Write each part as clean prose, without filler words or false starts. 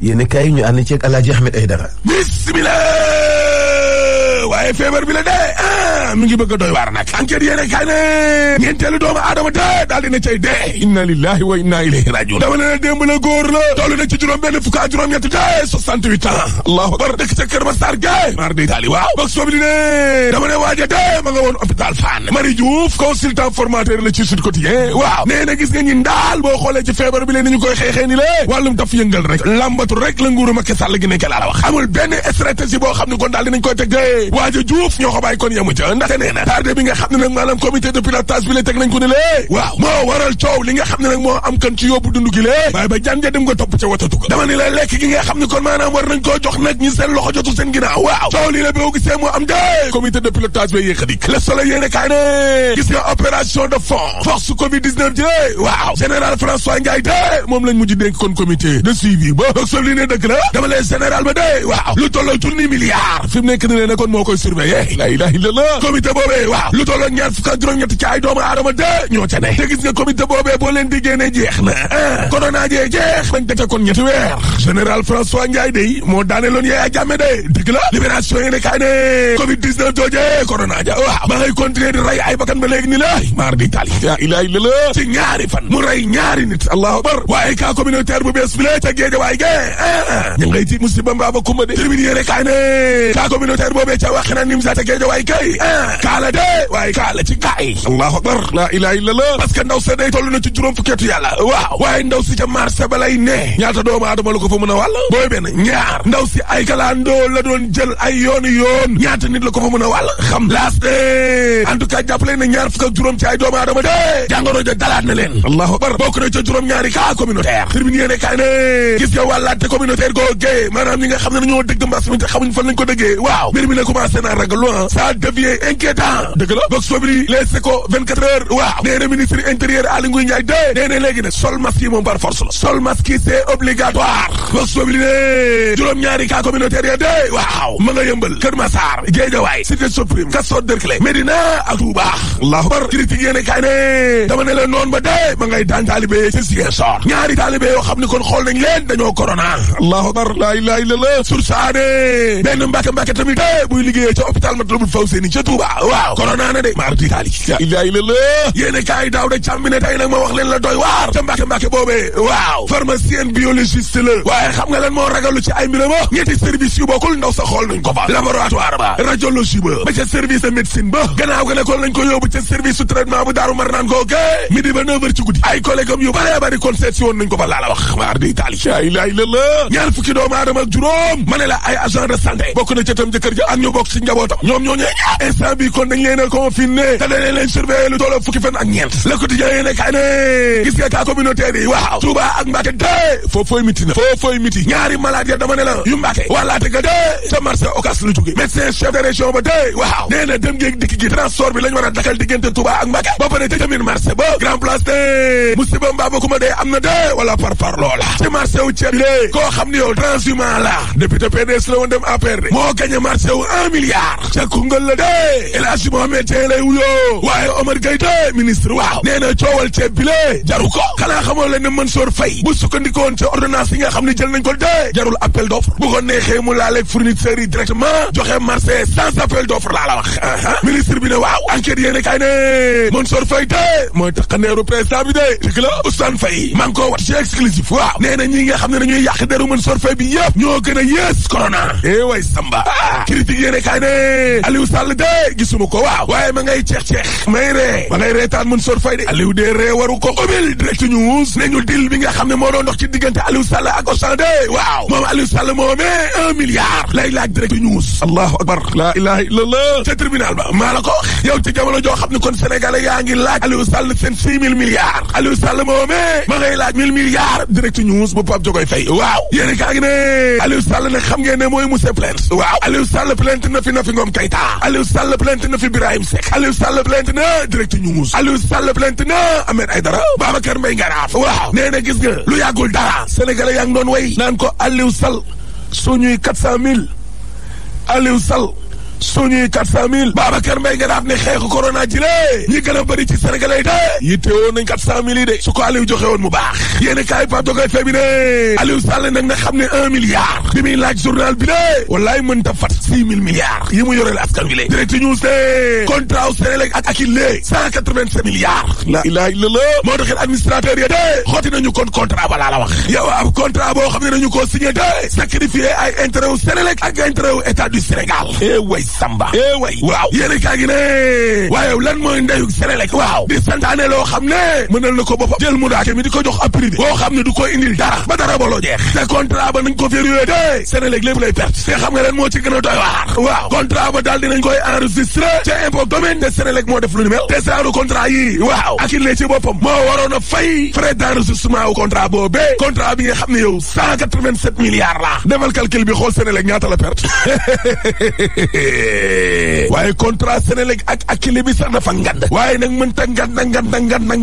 yéen kay ñu ànd ceeg Alaaji Ahmed Aidara. bismillah waaye feebar bi la dee mi ngi bëgg a doy waar nag enquête yéene kay ne ñeenteelu doomu aadama dee daal dina cay dee inna lillahi wa inna ilayhi rajiun dama ne démb la góor la toll na ci juróom benn fukk ak juróom-ñett dee 68 ans allahu akbar dëkk ca Kër Massar gaay mar day taali waaw boog soobi li ne dama ne waaja dee ma nga woon hôpital Fann Marie Diouf consultant formateur la ci Sud Quotidien waaw nee na gis nga ñi daal boo xoolee ci feebar bi leen ni ñu koy xeexee ni lée wàllum daf yëngal rek lambatu rek la nguuru Macky Sall gi nekk laa la wax amul benn stratégie boo xam ne kon daal dinañ koy teg dee waaja Diouf ñoo ko bàyyi kon yemu ca ndaxte nee na tardé bi nga xam ne nag maanaam comité de pilotage bi la teg nañ ko ne lée waaw moo waral coow li nga xam ne nag moo am kan ci yóbbu dund gi lée waaye ba janja dem nga topp ca watatu ko dama ni la lekk gi nga xam ne kon maanaam war nañ koo jox nag ñi seen loxo jotu seen ginnaaw waaw coow lii la boo gisee moo am dee comité de pilotage ba yéex a dik Le Soleil yéene kaay ne gis nga opération de fond force Covid 19 ji waaw général François Ndiaye de moom lañ mujj dénk kon comité de suivi ba donc sof li ne dëgg la dama leen général ba de waaw lu tolloo junni milliards fi mu nekk ni ne kon moo koy surveiller la ilaha illallah comité boobee waaw lu tolloo ñaar fukk ak juróom-ñett ci ay doomu aadama de ñoo ca ne te gis nga comité boobee boo leen diggée ne jeex na corona jee jeex bañ dete kon ñetti weer général François Ndiaye de moo daane loon Yaya Jammeh de dëgg la libération yéene kaay ne Covid 19 jooje corona ja waaw ma ngay continuer di rey ay bakkan ba léegi ni la maar di tali la ilaha illallah ci ñaari fan mu rey ñaari nit allahu akbar waaye cas communautaire bu bees bi la ca géej waay ge ña ngay ci musiba mbaa ba kumba de tribune yéene kaay ne cas communautaire boobee ca wax na nim sa ca géej waay kay kaala de waaye kaala ci gaay allahu akbar la ilaha illallah parce que ndaw sa day toll na ci juróom fukkeetu yàlla waaw waaye ndaw si ca marché ba lay ne ñaata doomu aadama la ko fa mën a wàll booy benn ñaar ndaw si ay kalandoo la doon jël ay yoon ñaata nit la ko fa mën a wàll xam laas de en tout cas jàppale na ñaar fukk ak juróom ci ay doomu aadama de jàngoro ja dalaat na leen allahu akbar bokk na ca juróom-ñaari cas communautaire tribune yéene kaay ne gis nga wàllaate communautaire googee maanaam ñi nga xam ne dañoo dëgg mbas mi te xamuñ fan lañ ko dëggee waaw mbir mi ne commencé naa ragal loin ça devient inquiétant dëgg la boog sobri les échos 24 heures waaw nee na ministre intérieur Aly Ngouille Ndiaye de nee na léegi nag sol masque yi moom par force la sol masque yi c'est obligatoire boog sobri ne juróom-ñaari cas communautaire ya de waaw ma nga yëmbal Kër Massar Guédiawaye Cité Soprim Castors Derklé Médina ak Touba allahu akbar critique yéene kaay ne dama ne la noonu ba de ma ngay daan taalibe ci Ziguinchor ñaari taalibe yoo xam ne kon xool nañ leen dañoo corona allahu akbar la ilaha illallah sursaane benn mbàkke tamit de buy liggéeyee ca hôpital Matlaboul Fawzeyni ca Touba waaw corona na de mardi taali la ilaha illallah yéene kaay daaw da càmmi ne tey nag ma wax leen la doy waar ca mbàkke boobee waaw pharmacien biologiste la waaye xam nga lan moo ragalu ci ay mbirama ñetti service yu bokkul ndaw sa xool nañ ko fa laboratoire ba radiologie ba ca service de médecine ba gannaaw ga ne kon lañ ko yóbbu ca service su traitement bu Daaru Marnaan googe midi ba 9h ci guddi ay collègue am yu bare bari kon seet si woon nañ ko fa laa la wax maar di taali la ilaha illallah ñaar fukki doomu aadama ak juróom ma ne la ay agent de santé bokk na ca tam jëkkër ja ak ñu bokk ci njabootam ñoom ñoo ñee instant bi kon dañ leen a confiné te dañ leen surveiller lu tolloo fukki fan ak ñeent le quotidien yéene kaay ne gis nga cas communautaire yi waaw Touba ak Mbacké de foofooy miti na foofooy miti ñaari malade ya dama ne la yu Mbacké wàllaate ga de ca marché Ocass la jóge médecin chef de région ba de waaw nee na dem ngeeg dikk gi transport bi lañ war a dakal diggante Touba ak Mbacké ba pare te tamit marché ba grand place de musiba mbaa ba kuma de am na de wala par loola ci marché wu ceeb bi de koo xam ni yow transhumant la député PDS la woon dem APR de moo gagné marché wu 1 milliard ca Koungheul la de El Hadji Mohamed Dieng lay wuyoo waaye Omar Gueye de ministre waaw nee na coowal ceeb bi le jaru ko xanaa xamoo leen ne Mansour Faye bu sukkandikoon ca ordonnance yi nga xam ne jël nañ ko de jarul appel d'offre bu ko neexee mu laaleeg fournisseurs yi directement joxe marché sans appel d'offre laa la wax ministre bi ne waaw enquête yéene kay ne Mansour Faye de mooy taxaneeru président bi de dëgg la Ousmane Faye maa ngi ko wat ci exclusif waaw nee na ñi nga xam ne dañuy yàq deru Mansour Faye bi yëpp ñoo gën a yées corona way samba critique yéene kay ne Aliou Sall de gisuma ko waaw waaye ma ngay ceex may ree ma ngay reetaan Mansour Faye de Aliou de ree waru ko ubbil direct news ne ñu dil bi nga xam ne moo doon dox ci diggante Aliou Sall ak Auchan de waaw moom Aliou Sall moomee 1 milliard lay laaj direct news allahu akbar la ilaha illallah ca tribunal ba maa la ko yow ci jamono joo xam ne kon sénégalais yaa ngi laaj Aliou Sall seen 6 000 milliards Aliou Sall moomee ma ngay laaj 1000 milliards direct news bu Pape Jogoy Faye waaw yéeni kaa ngi ne Aliou Sall nag xam ngeen ne mooy monsieur plainte waaw Aliou Sall plainte na fi Ngom Keïta Aliou Sall plainte na fi Birahim Seck Aliou Sall plainte na direct news Aliou Sall plainte na Ahmed Aïdara Babacar Mbaye Ngaraaf waaw nee na gis nga lu yàggul dara sénégalais yaa ngi doon way naan ko Aliou Sall suñuy 400 000 Aliou Sall suñuy 400 000 Babacar Mbaye nga daat ne xeexu corona ji lée ñi gën a bëri ci sénégalais de yitte woon nañ 400 000 yi de su ko Aliou joxe woon mu baax yéeni kaay Pape Dogoy Faye bi ne Aliou Sall nag na xam ne 1 milliard bi muy laaj journal bi de wallaay mën ta fat 6 000 milliards yi mu yoreel askan wi lée Direct News de contrat u Sénélec ak Akilee 187 milliards la ilaha illallah moo taxit administrateur ya de xooti nañu kon contrat ba laa la wax yow ab contrat boo xam ne nañu koo signé de sacrifié ay intérêt wu Sénélec ak intérêt wu état du Sénégal way Samba way waaw yéeni kaa gi ne waaye lan mooy ndeyu Sénélec waaw di santaane loo xam ne mënal na ko boppam jël mu daake mi di ko jox ab privé boo xam ne du ko indil dara ba dara boloo jeex te contrat ba nañ ko vérifié de Sénélec lépp lay perte te xam nga leen moo ci gën a doy waar waaw contrat ba daal dinañ koy enregistré ca impôt domaine de Sénélec moo def lu ni mel te saaru contrat yi waaw Akilee ci boppam moo waroon a fay frais d'enregistrement wu contrat boobee contrat bi nga xam ne yow 187 milliards la defal calcul bi xool Sénélec ñaata la perte waaye contrat Sénélec ak Akilee bi sax dafa ngand waaye nag mënta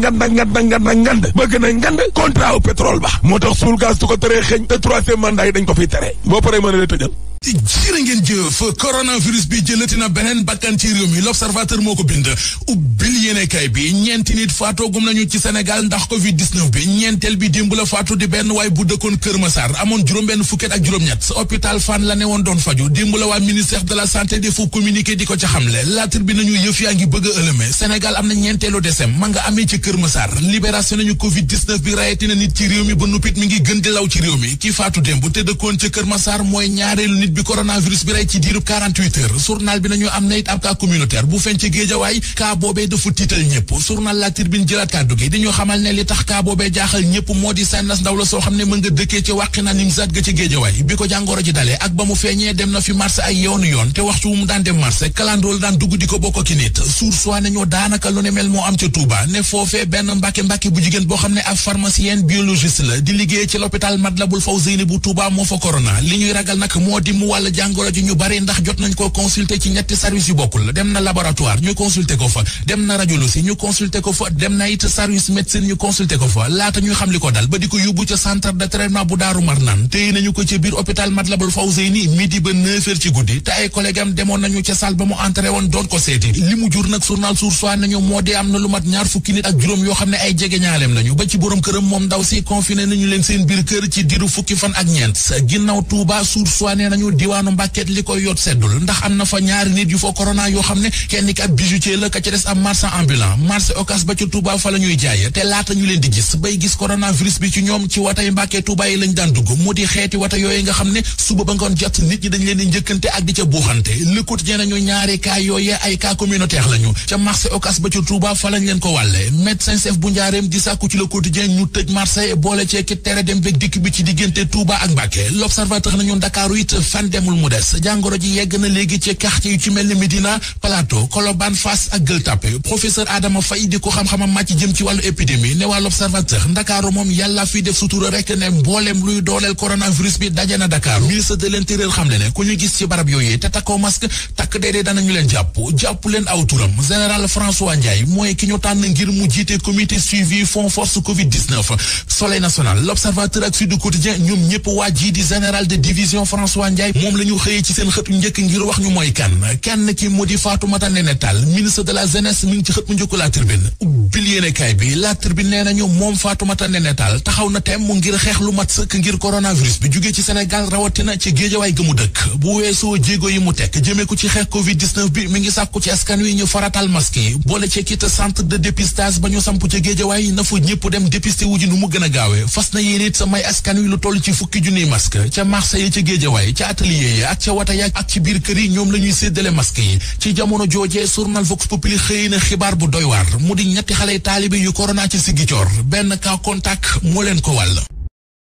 ngand bëgg na ngand contrat wu pétrole ba moo tax suul gaz du ko teree xëñ te troisième mandat yi dañ ko fiy tere boo paree mën a la tëjal jërë ngeen jëf coronavirus bi jëlati na beneen bakkan ci réew mi l'observateur moo ko bind ubbil yéenekaay bi ñeenti nit faatoogum nañu ci Sénégal ndax Covid-19 bi ñeenteel bi démb la faatu di benn waay bu dëkkoon Kër Massar amoon juróom-benn fukket ak juróom-ñett hôpital Fann la ne woon doon faju démb la waa ministère de la santé di fu communiqué di ko ca xamle laatar bi nañu yëf yaa ngi bëgg a ëlëme Sénégal am na ñeenteelu desem ma nga amee ci Kër Massar libération nañu Covid-19 bi rayati na nit ci réew mi ba nuppit mi ngi gën di law ci réew mi ki faatu démb te dëkkoon ca Kër Massar mooy ñaareelu nit bi coronavirus bi rey ci diirub 48 heures journal bi nañu am na it ab cas communautaire bu feeñ ci Géejawaay cas boobee dafa tiital ñëpp journal La Tribune jëlaat kàddu gi di ñu xamal ne li tax cas boobee jaaxal ñëpp moo di sànnas ndaw la soo xam ne mën nga dëkkee ci wàqina Nimzaat ga ci Géejawaay bi ko jàngoro ji dalee ak ba mu feeñee dem na fi marché ay yoon te waxtu wu mu daan dem marché kalandoo la daan dugg di ko bokk ki nit source nañu daanaka lu ne mel moo am ca Touba ne foofee benn mbàkke bu jigéen boo xam ne ab pharmacienne biologiste la di liggéey ci l'hôpital Matlaboul Fawzeyni bu Touba moo fa corona li ñuy ragal nag moo di mu wàll jàngoro ji ñu bari ndax jot nañ ko consulter ci ñetti service yu bokkul dem na laboratoire ñu consulter ko fa dem na radiologie ñu consulter ko fa dem na it service médecine ñu consulter ko fa laata ñuy xam li ko dal ba di ko yóbbu ca centre de traitement bu Daaru Marnaan téye nañu ko ca biir hôpital Matlaboul Fawzeyni midi ba 9h ci guddi te ay collègue am demoon nañu ca salle ba mu entré woon doon ko seeti li mu jur nag journal Source nañu moo di am na lu mat ñaar fukki nit ak juróom yoo xam ne ay jege ñaaleem lañu ba ci borom këram moom ndaw si confiné nañu leen seen biir kër ci diiru fukki fan ak ñeent ginnaaw Touba Source nee nañu diwaanu Mbàkke li koy yot seddul ndax am na fa ñaari nit yu fa corona yoo xam ne kenn ki ab bijoutier la ka ca des ab marchand ambulant marché Ocass ba ca Touba fa la ñuy jaay te laata ñu leen di gis bay gis coronavirus bi ci ñoom ci watay Mbàkke Touba yi lañ daan dugg mu di xeeti wata yooyu nga xam ne suba ba ngoon jot nit ñi dañ leen di njëkkante ak di ca buuxante Le Quotidien nañu ñaari cas yooyee ay cas communautaire lañu ca marché Ocass ba ca Touba fa lañ leen ko wàlle médecin chef bu Njaareem di sàkku ci Le Quotidien ñu tëj marché boole ci ki tere dem bég dikk bi ci diggante Touba ak Mbàkke L'Observateur nañu Ndakaaru it fan demul mu des jàngoro ji yegg na léegi ci quartier yu ci mel ni Médina Plateau Colobane Fass ak Gueule Tapée professeur Adama Faye di ko xam-xamam màcc jëm ci wàllu épidémie ne waa L'Observateur Ndakaaru moom yàlla fi def sutura rek ne mbooleem luy dooleel coronavirus bi daje na Dakar ministre de l'intérieur xam le ne ku ñu gis ci barab yooyu te takkoo masque takk déedéet danañu leen jàpp leen aw turam général François Ndiaye mooy ki ñu tànn ngir mu jiite comité suivi fond force Covid-19 Soleil national L'Observateur ak Sud Quotidien ñoom ñëpp waa ji di général de division François Ndiaye moom la ñu xëyee ci seen xëtu njëkk ngir wax ñu mooy kenn ki mu di Fatoumata Néné Tall ministre de la jeunesse mi ngi ci xët mu njëkk La Tribune ubbil yéenekaay bi La Tribune nee nañu moom Fatoumata Néné Tall taxaw na temm mu ngir xeex lu mat sëkk ngir coronavirus bi jugee ci Sénégal rawatina ci Géejawaay gëmu dëkk bu weesoo jéego yi mu tekk jëmee ko ci xeex Covid-19 bi mi ngi sàkku ci askan wi ñu faratal masque yi boole ci kit centre de dépistage ba ñu samp ci Géejawaay na fa ñëpp dem dépister wu ji nu mu gën a gaawee fas na yéen it sa may askan wi lu toll ci fukki junniy masque ca marché yi ca Géejawaay ca atelier yi ak ca wata ya ak ci biir kër yi ñoom la ñuy séddale masque yi ci jamono joojee journal Vox Populi xëy na xibaar bu doy waar mu di ñetti xale taalibe yu corona ci Ziguinchor benn cas contact moo leen ko wàll.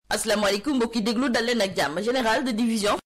asalaamaaleykum mbokki déglu dal leen ak jàmm général de division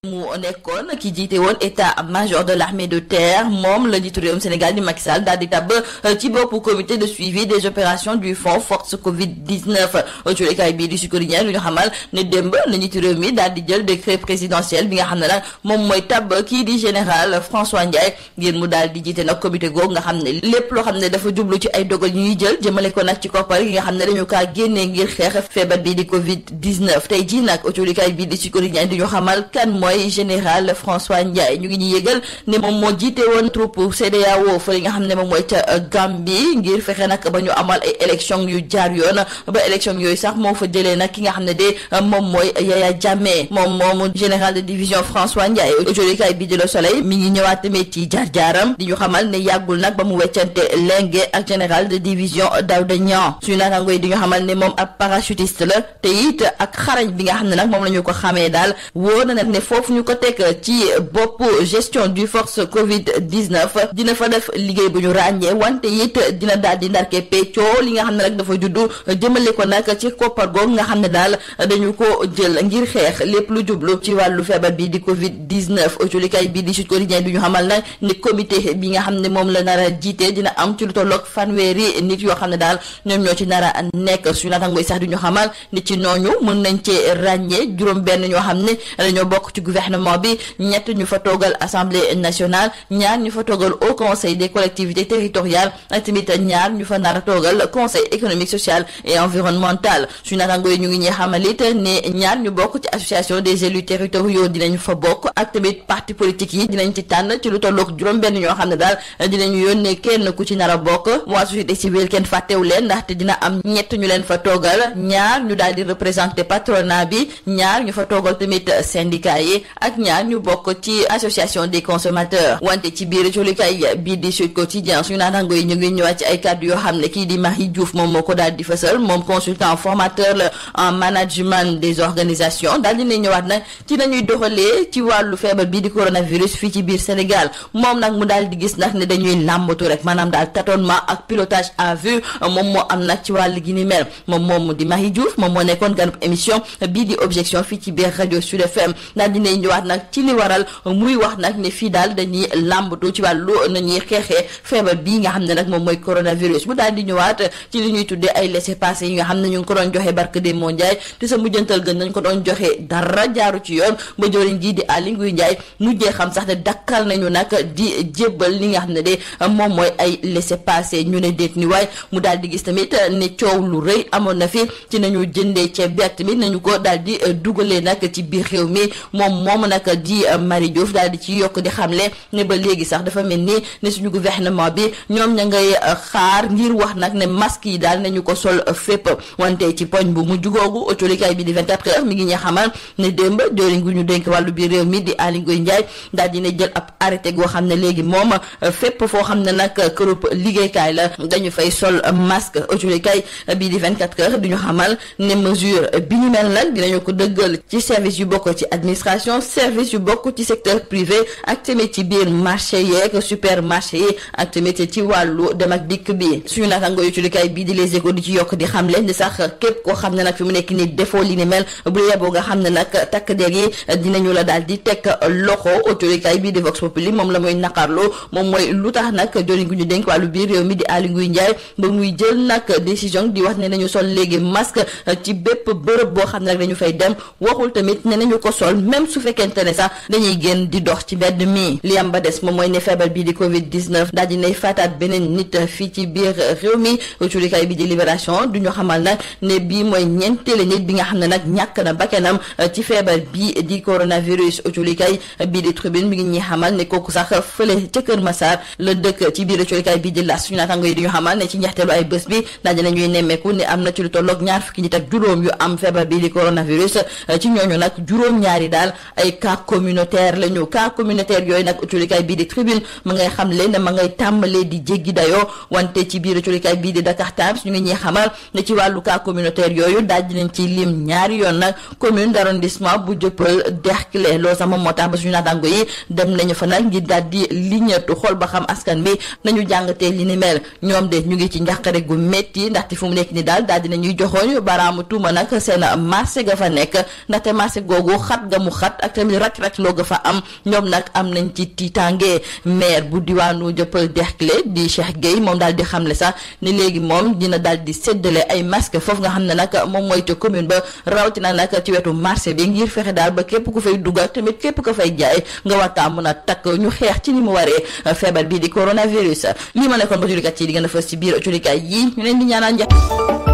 mu nekkoon ki jiite woon état major de l'armée de terre moom la njiitu réewum Sénégal di Macky Sall daal di tabb ci boppu comité de suivi des opérations du fonds force Covid-19 culikaay bii di Sud Quotidien lu ñu xamal ne démb la njiitu réew mi daal di jël décret présidentiel bi nga xam ne nag moom mooy tabb kii di général François Ndiaye ngir mu daal di jiite nag comité googu nga xam ne lépp loo xam ne dafa jublu ci ay dogal ñuy jël jëmale ko nag ci koppar gi nga xam ne dañu kaa génnee ngir xeex feebar bi di Covid-19 tey jii nag culikaay bii di Sud Quotidien di ñu xamal kan mooy mooy général François Ndiaye ñu ngi ñu yëgal ne moom moo jiite woon troupe CEDEAO fa li nga xam ne moom mooy ca Gambie ngir fexe nag ba ñu amal ay élection yu jaar yoon ba élection yooyu sax moo fa jëlee nag ki nga xam ne de moom mooy Yaya Jammeh moom général de division François Ndiaye aujourd'hui kay bi di Le Soleil mi ngi ñëwaat tamit ci jaar-jaaram di ñu xamal ne yàggul nag ba mu weccante lenge ak général de division Daouda Niang suñu naataango yi di ñu xamal ne moom ab parachutiste la te it ak xarañ bi nga xam ne nag moom la ñu ko xamee daal wóor na nag ne foofu ñu ko teg ci bopp gestion du force Covid-19 dina fa def liggéey bu ñu ràññee wante it dina daal di ndarke peccoo li nga xam ne nag dafa juddu jëmale ko nag ci koppar googu nga xam ne daal dañu ko jël ngir xeex lépp lu jublu ci wàllu feebar bi di Covid-19 autolikay bi di Sud Quotidien du ñu xamal nag ne comité bi nga xam ne moom la nar a jiite dina am ci lu tolloog fanweeri nit yoo xam ne daal ñoom ñoo ci nar a nekk suñu naataango sax du ñu xamal ni ci ñooñu mën nañ cee ràññee juróom-benn ñoo xam ne dañoo bokk ci gouvernement bi ñett ñu fa toogal assemblée nationale ñaar ñu fa toogal au conseil des collectivités territoriales ak tamit ñaar ñu fa nar a toogal conseil économique social et environnemental suñu naataango yi ñu ngi ñuy xamal it ne ñaar ñu bokk ci association des élus territoriaux dinañ fa bokk ak tamit parti politique yi dinañ ci tànn ci lu tolloog juróom-benn ñoo xam ne daal dinañu yónnee kenn ku ci nar a bokk waa société civile kenn fàttewu leen ndaxte dina am ñett ñu leen fa toogal ñaar ñu daal di représenter patronat bi ñaar ñu fa toogal tamit syndicat yi ak ñaar ñu bokk ci association des consommateurs wante ci biir jolikaay bii di Sud Quotidien suñu naataango yi ñu ngi ñëwaat ci ay kàddu yoo xam ne kii di Marie Diouf moom moo ko daal di fësal moom consultant formateur la en management des organisations daal dina ñëwaat nag ci nañuy doxalee ci wàllu feebar bii di coronavirus fii ci biir Sénégal moom nag mu daal di gis nag ne dañuy làmbatu rek maanaam daal tâtonnement ak pilotage à vue moom moo am nag ci wàllu gi ni mel moom di Marie Diouf moom moo nekkoon ganub émission bii di objection fii ci biir rajo Sud FM daal dinay ñëwaat nag ci li waral muy wax nag ne fii daal dañuy làmbatu ci wàllu nañuy xeexee feebar bii nga xam ne nag moom mooy coronavirus mu daal di ñëwaat ci li ñuy tuddee ay laissez-passer yi nga xam ne ñu ngi ko doon joxe barke de moo Ndiaye te sa mujjantal gën nañ ko doon joxe dara jaaru ci yoon ba joriñ gii di Aly Ngouille Ndiaye mujjee xam sax ne dakkal nañu nag di jébbal li nga xam ne de moom mooy ay laissez-passer ñu ne déet ni waay mu daal di gis tamit ne coow lu rëy amoon na fi ci nañu jëndee ceeb bi ak tamit nañu ko daal di dugalee nag ci biir réew mi moom nag di Marie Diouf daal di ci yokk di xamle ne ba léegi sax dafa mel ni ne suñu gouvernement bi ñoom ña ngay xaar ngir wax nag ne masque yi daal nañu ko sol fépp wante ci poñ bu mujj googu autolikaay bi di 24 heures mi ngi ñu xamal ne démb joriñ gu ñu dénk wàllu biir réew mi di Aly Ngouille Ndiaye daal dina jël ab arrêté goo xam ne léegi moom fépp foo xam ne nag kërub liggéeykaay la dañu fay sol masque autolikaay bi di 24 heures du ñu xamal ne mesure bi ñu mel nag dinañu ko dëggal ci service yu bokk ci administration service yu bokk ci secteur privé ak tamit ci biir marché yeeg supermarché yi ak tamit ci wàllu dem ak dikk bi suñu naataango yu autolikaay bii di Les Échos di ci yokk di xam leen di sax képp koo xam ne nag fi mu nekk ni defoo li ni mel bu yeboo nga xam ne nag takk der yi dinañu la daal di teg loxo autolikaay bii di Vox Populi moom la muy naqarlu moom mooy lu tax nag joriñ gu ñu dénk wàllu biir réew mi di Aly Ngouille Ndiaye ba muy jël nag décision di wax ne nañu sol léegi masque ci bépp bërëb boo xam ne rek dañu fay dem waxul tamit ne nañu ko sol même su fekkente ne sax dañuy génn di dox ci mbedd mi li am ba des moom mooy ne feebar bii di Covid-19 daal dinay faataat beneen nit fii ci biir réew mi autolikaay bi di Libération du ñu xamal nag ne bii mooy ñeenteeli nit bi nga xam ne nag ñàkk na bakkanam ci feebar bii di coronavirus autolikaay bii di Tribune mi ngi ñuy xamal ne kooku sax fële ca Kër Massar la dëkk ci biir autolikaay bii di L'As suñu naataango yi du ñu xamal ne ci njeexteelu ay bés bi daal dinañuy nemmeeku ne am na ci lu tolloog ñaar fukki nit ak juróom yu am feebar bii di coronavirus ci ñooñu nag juróom-ñaari daal ay cas communautaire la ñu cas communautaire yooyu nag autolikaay bii di Tribune ma ngay xam le ne ma ngay tàmbalee di jéggi dayoo wante ci biir autolikaay bii di Dakar Times ñu ngi ñuy xamal ne ci wàllu cas communautaire yooyu daal dinañ ci lim ñaari yoon nag commune d'arrondissement bu Dieuppeul Derklé loolu sax moom moo tax ba suñu naataango yi dem nañu fa nag ngir daal di liñatu xool ba xam askan bi nañu jàngatee li ni mel ñoom de ñu ngi ci njàqare gu métti ndaxte fu mu nekk ni daal dinañuy joxooñ baraamu tuuma nag seen marché ga fa nekk ndaxte marché googu xat ga mu xat ak tamit rac-rac loo ga fa am ñoom nag am nañ ci tiitange maire bu diwaanu Dieuppeul Derklé di Cheikh Gueye moom daal di xamle sax ne léegi moom dina daal di séddale ay masque foofu nga xam ne nag moom mooy ca commune ba rawatina nag ci wetu marché bi ngir fexe daal ba képp ku fay duggal tamit képp ku fay jaay nga war kaa mën a takk ñu xeex ci ni mu waree feebar bii di coronavirus lii ma nekkoon ba jullikat yi di gën a fës ci biir jullikat yi ñu leen di ñaanal njëkk